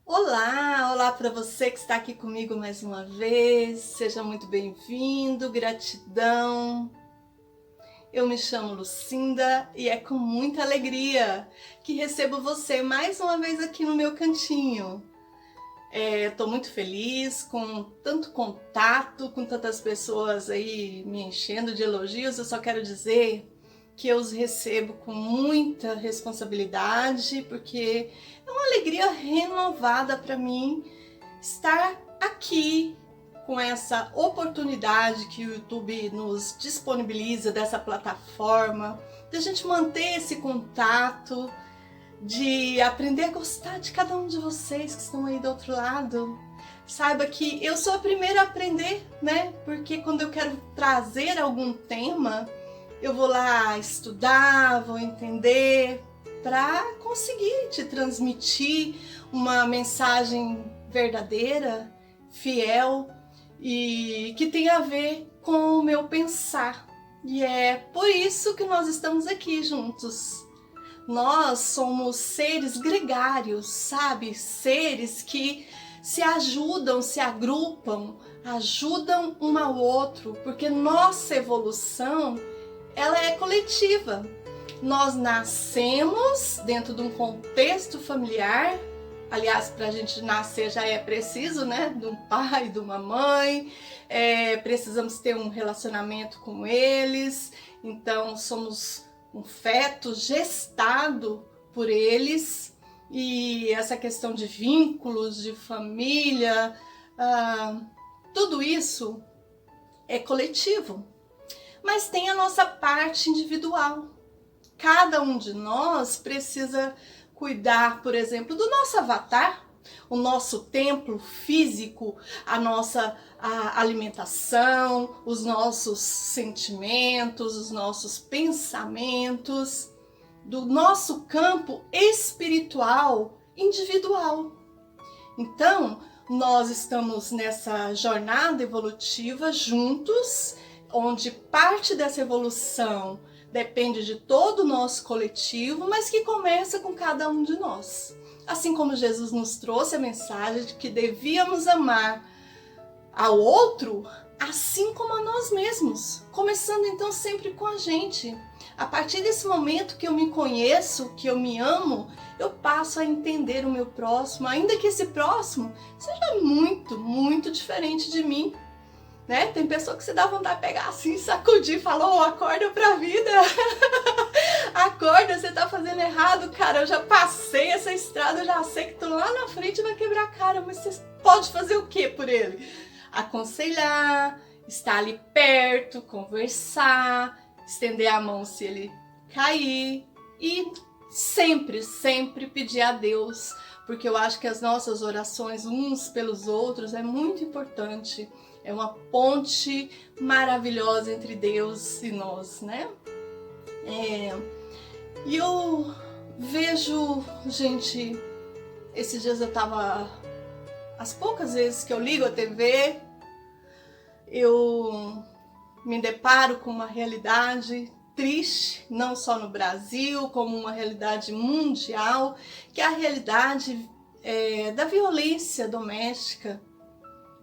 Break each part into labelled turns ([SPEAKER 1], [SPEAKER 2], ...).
[SPEAKER 1] Olá, olá para você que está aqui comigo mais uma vez. Seja muito bem-vindo, gratidão. Eu me chamo Lucinda e é com muita alegria que recebo você mais uma vez aqui no meu cantinho. Estou muito feliz com tanto contato, com tantas pessoas aí me enchendo de elogios. Eu só quero dizer que eu os recebo com muita responsabilidade, porque é uma alegria renovada para mim estar aqui com essa oportunidade que o YouTube nos disponibiliza, dessa plataforma, de a gente manter esse contato, de aprender a gostar de cada um de vocês que estão aí do outro lado. Saiba que eu sou a primeira a aprender, né? Porque quando eu quero trazer algum tema, eu vou lá estudar, vou entender, para conseguir te transmitir uma mensagem verdadeira, fiel e que tem a ver com o meu pensar. E é por isso que nós estamos aqui juntos. Nós somos seres gregários, sabe? Seres que se ajudam, se agrupam, ajudam um ao outro, porque nossa evolução, ela é coletiva. Nós nascemos dentro de um contexto familiar. Aliás, para a gente nascer já é preciso, né? De um pai, de uma mãe. Precisamos ter um relacionamento com eles. Então, somos um feto gestado por eles. E essa questão de vínculos, de família, tudo isso é coletivo. Mas tem a nossa parte individual. Cada um de nós precisa cuidar, por exemplo, do nosso avatar, o nosso templo físico, a nossa alimentação, os nossos sentimentos, os nossos pensamentos, do nosso campo espiritual individual. Então, nós estamos nessa jornada evolutiva juntos, onde parte dessa evolução depende de todo o nosso coletivo, mas que começa com cada um de nós. Assim como Jesus nos trouxe a mensagem de que devíamos amar ao outro, assim como a nós mesmos, começando então sempre com a gente. A partir desse momento que eu me conheço, que eu me amo, eu passo a entender o meu próximo, ainda que esse próximo seja muito, muito diferente de mim. Né? Tem pessoa que você dá vontade de pegar assim, sacudir e falar, oh, acorda pra vida. Acorda, você tá fazendo errado, cara. Eu já passei essa estrada, eu já sei que tu lá na frente vai quebrar a cara, mas você pode fazer o que por ele? Aconselhar, estar ali perto, conversar, estender a mão se ele cair e sempre, sempre pedir a Deus, porque eu acho que as nossas orações uns pelos outros é muito importante. É uma ponte maravilhosa entre Deus e nós, né? E eu vejo, gente, esses dias eu tava, as poucas vezes que eu ligo a TV, eu me deparo com uma realidade triste, não só no Brasil, como uma realidade mundial, que é a realidade da violência doméstica.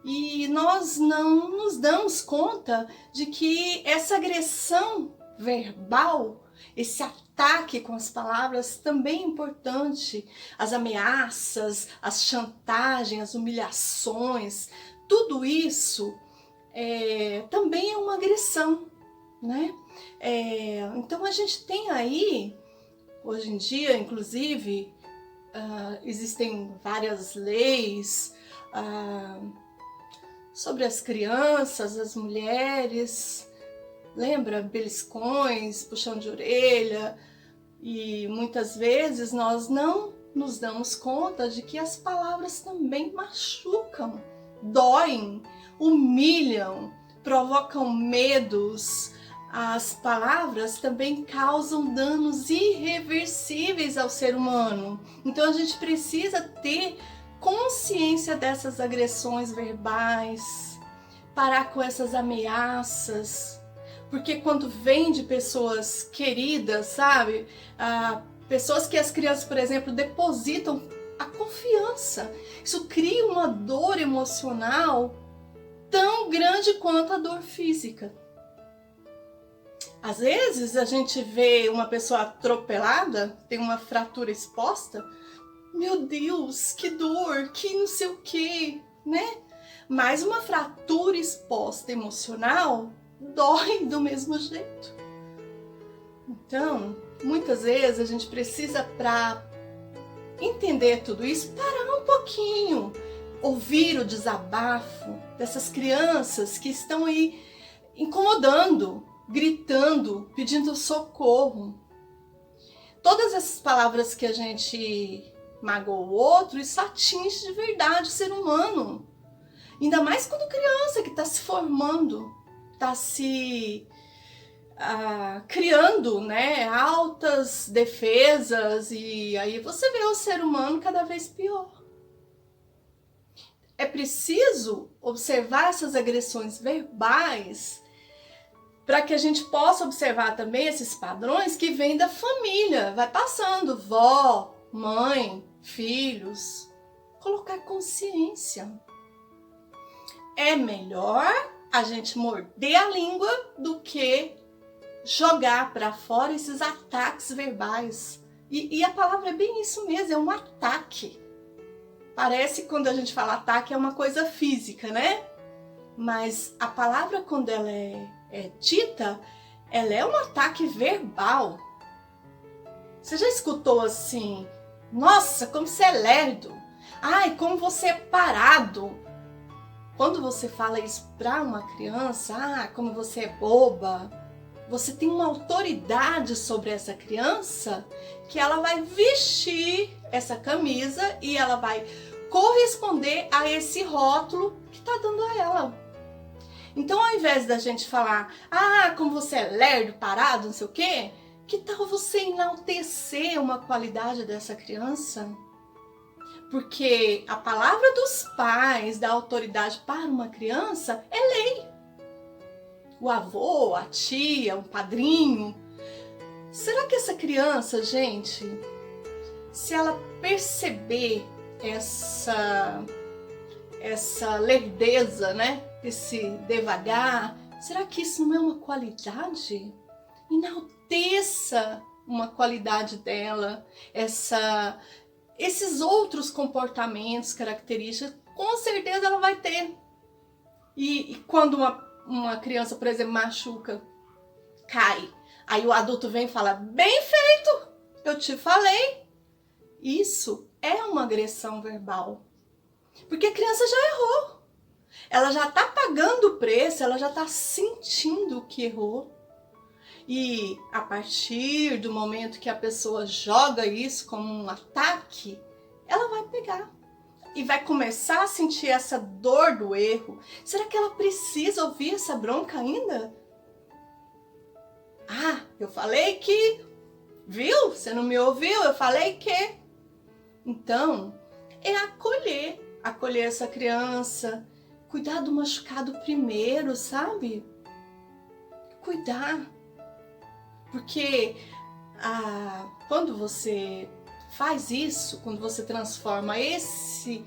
[SPEAKER 1] E nós não nos damos conta de que essa agressão verbal, esse ataque com as palavras também é importante. As ameaças, as chantagens, as humilhações, tudo isso também é uma agressão, né? Então a gente tem aí, hoje em dia, inclusive, existem várias leis sobre as crianças, as mulheres, lembra? Beliscões, puxão de orelha, e muitas vezes nós não nos damos conta de que as palavras também machucam, doem, humilham, provocam medos. As palavras também causam danos irreversíveis ao ser humano. Então a gente precisa ter consciência dessas agressões verbais, parar com essas ameaças, porque quando vem de pessoas queridas, sabe? Pessoas que as crianças, por exemplo, depositam a confiança. Isso cria uma dor emocional tão grande quanto a dor física. Às vezes a gente vê uma pessoa atropelada, tem uma fratura exposta, meu Deus, que dor, que não sei o que, né? Mas uma fratura exposta emocional dói do mesmo jeito. Então, muitas vezes a gente precisa, para entender tudo isso, parar um pouquinho, ouvir o desabafo dessas crianças que estão aí incomodando, gritando, pedindo socorro. Todas essas palavras que a gente magoa o outro, isso atinge de verdade o ser humano. Ainda mais quando criança que está se formando, está se criando, né, altas defesas, e aí você vê o ser humano cada vez pior. É preciso observar essas agressões verbais para que a gente possa observar também esses padrões que vêm da família, vai passando, vó, mãe, filhos. Colocar consciência. É melhor a gente morder a língua do que jogar para fora esses ataques verbais. E a palavra é bem isso mesmo, é um ataque. Parece que quando a gente fala ataque é uma coisa física, né? Mas a palavra, quando ela é dita, ela é um ataque verbal. Você já escutou assim? Nossa, como você é lerdo! Ai, como você é parado! Quando você fala isso para uma criança, como você é boba, você tem uma autoridade sobre essa criança que ela vai vestir essa camisa e ela vai corresponder a esse rótulo que está dando a ela. Então, ao invés da gente falar, como você é lerdo, parado, não sei o quê, que tal você enaltecer uma qualidade dessa criança? Porque a palavra dos pais dá autoridade para uma criança é lei. O avô, a tia, o padrinho. Será que essa criança, gente, se ela perceber essa lerdeza, né? Esse devagar, será que isso não é uma qualidade? Enalteça uma qualidade dela, esses outros comportamentos, características, com certeza ela vai ter. E quando uma criança, por exemplo, machuca, cai, aí o adulto vem e fala, bem feito, eu te falei. Isso é uma agressão verbal. Porque a criança já errou. Ela já está pagando o preço, ela já está sentindo que errou. E a partir do momento que a pessoa joga isso como um ataque, ela vai pegar e vai começar a sentir essa dor do erro. Será que ela precisa ouvir essa bronca ainda? Eu falei que... Viu? Você não me ouviu? Eu falei que... Então, é acolher essa criança, cuidar do machucado primeiro, sabe? Cuidar. Porque quando você faz isso, quando você transforma esse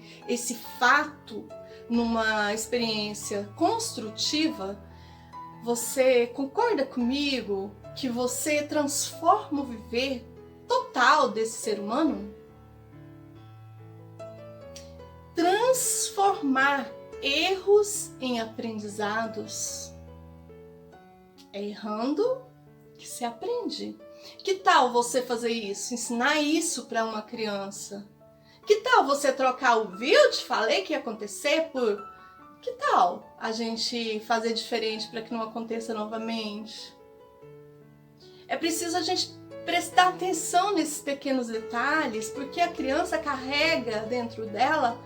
[SPEAKER 1] fato numa experiência construtiva, você concorda comigo que você transforma o viver total desse ser humano? Transformar erros em aprendizados. É errando que se aprende. Que tal você fazer isso? Ensinar isso para uma criança? Que tal você trocar o viu? Eu te falei que ia acontecer por... Que tal a gente fazer diferente para que não aconteça novamente? É preciso a gente prestar atenção nesses pequenos detalhes, porque a criança carrega dentro dela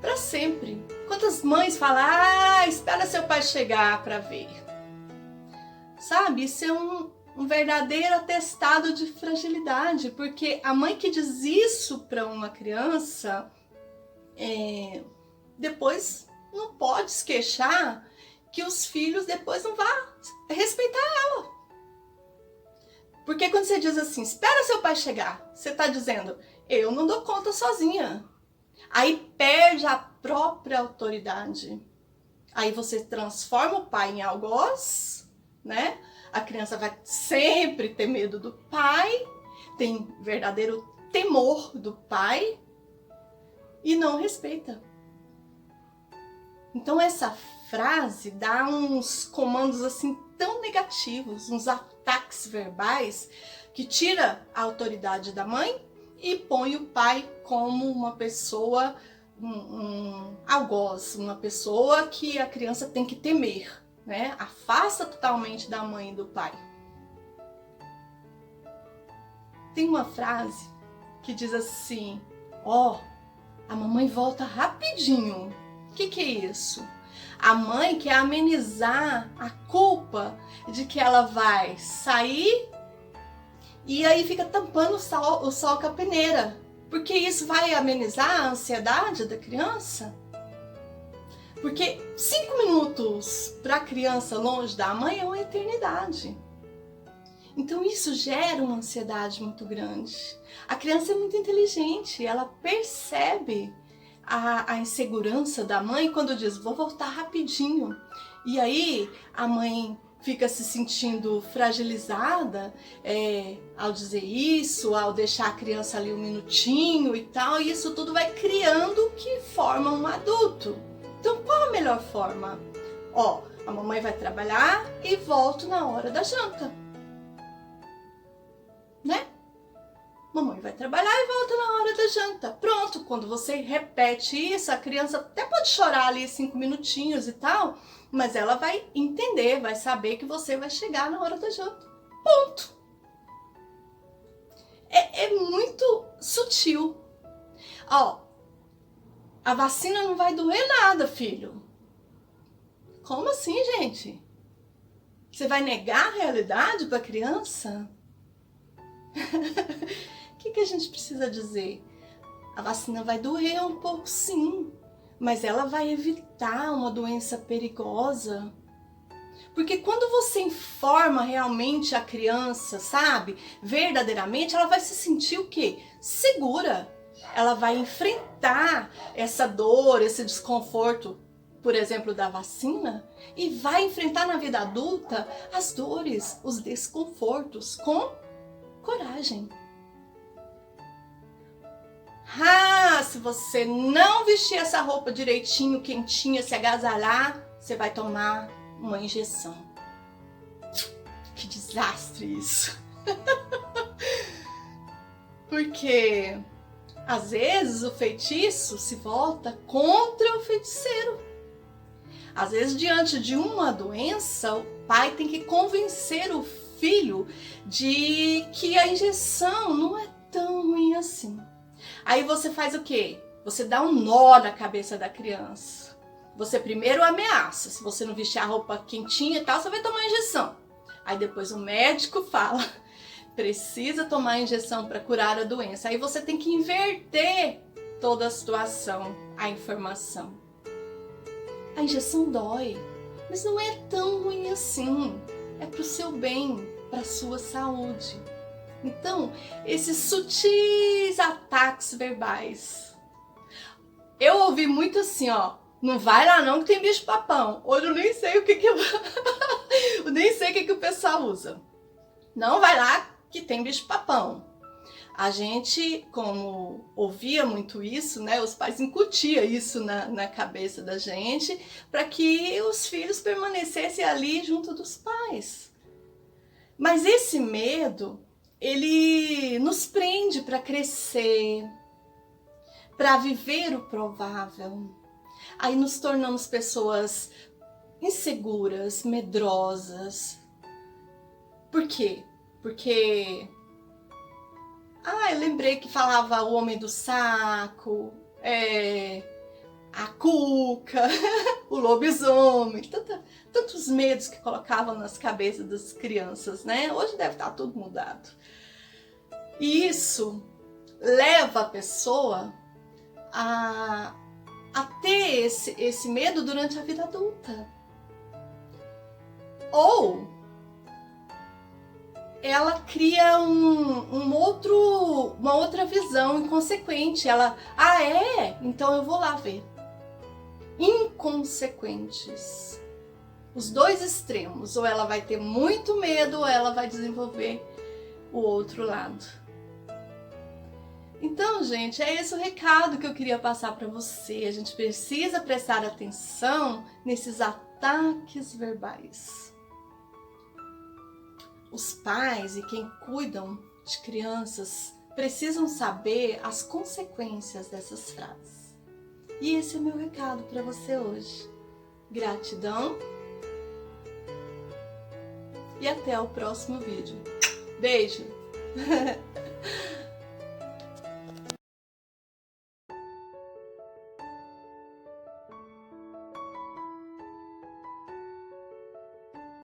[SPEAKER 1] para sempre. Quantas mães falam, espera seu pai chegar para ver. Sabe, isso é um verdadeiro atestado de fragilidade, porque a mãe que diz isso para uma criança, depois não pode se queixar que os filhos depois não vão respeitar ela. Porque quando você diz assim, espera seu pai chegar, você está dizendo, eu não dou conta sozinha. Aí perde a própria autoridade. Aí você transforma o pai em algoz, né? A criança vai sempre ter medo do pai, tem verdadeiro temor do pai e não respeita. Então essa frase dá uns comandos assim tão negativos, uns ataques verbais que tira a autoridade da mãe e põe o pai como uma pessoa, um algoz, uma pessoa que a criança tem que temer, né? Afasta totalmente da mãe e do pai. Tem uma frase que diz assim, ó, a mamãe volta rapidinho. O que é isso? A mãe quer amenizar a culpa de que ela vai sair e aí fica tampando o sol com a peneira. Porque isso vai amenizar a ansiedade da criança? Porque 5 minutos para a criança longe da mãe é uma eternidade. Então isso gera uma ansiedade muito grande. A criança é muito inteligente, ela percebe a insegurança da mãe quando diz, vou voltar rapidinho. E aí a mãe fica se sentindo fragilizada ao dizer isso, ao deixar a criança ali um minutinho e tal, e isso tudo vai criando o que forma um adulto. Então qual a melhor forma? Ó, a mamãe vai trabalhar e volto na hora da janta. Né? Mamãe vai trabalhar e volta na hora da janta. Pronto, quando você repete isso, a criança até pode chorar ali 5 minutinhos e tal, mas ela vai entender, vai saber que você vai chegar na hora da janta. Ponto. É muito sutil. Ó, a vacina não vai doer nada, filho. Como assim, gente? Você vai negar a realidade para a criança? O que a gente precisa dizer? A vacina vai doer um pouco, sim, mas ela vai evitar uma doença perigosa. Porque quando você informa realmente a criança, sabe, verdadeiramente, ela vai se sentir o quê? Segura. Ela vai enfrentar essa dor, esse desconforto, por exemplo, da vacina, e vai enfrentar na vida adulta as dores, os desconfortos com coragem. Se você não vestir essa roupa direitinho, quentinha, se agasalhar, você vai tomar uma injeção. Que desastre isso! Porque às vezes o feitiço se volta contra o feiticeiro. Às vezes, diante de uma doença, o pai tem que convencer o filho de que a injeção não é tão ruim assim. Aí você faz o quê? Você dá um nó na cabeça da criança. Você primeiro ameaça. Se você não vestir a roupa quentinha e tal, você vai tomar a injeção. Aí depois o médico fala, precisa tomar a injeção para curar a doença. Aí você tem que inverter toda a situação, a informação. A injeção dói, mas não é tão ruim assim. É para o seu bem, para a sua saúde. Então, esses sutis ataques verbais. Eu ouvi muito assim, ó, não vai lá não que tem bicho papão. Hoje eu nem sei o que eu nem sei o que o pessoal usa. Não vai lá que tem bicho papão. A gente, como ouvia muito isso, né, os pais incutiam isso na cabeça da gente para que os filhos permanecessem ali junto dos pais. Mas esse medo, ele nos prende para crescer, para viver o provável. Aí nos tornamos pessoas inseguras, medrosas. Por quê? Porque... eu lembrei que falava o homem do saco, a cuca, o lobisomem, tantos medos que colocavam nas cabeças das crianças, né? Hoje deve estar tudo mudado. E isso leva a pessoa a ter esse medo durante a vida adulta. Ou ela cria uma outra visão inconsequente. Ela, então eu vou lá ver. Inconsequentes. Os dois extremos. Ou ela vai ter muito medo, ou ela vai desenvolver o outro lado. Então, gente, é esse o recado que eu queria passar para você. A gente precisa prestar atenção nesses ataques verbais. Os pais e quem cuidam de crianças precisam saber as consequências dessas frases. E esse é o meu recado para você hoje. Gratidão e até o próximo vídeo. Beijo!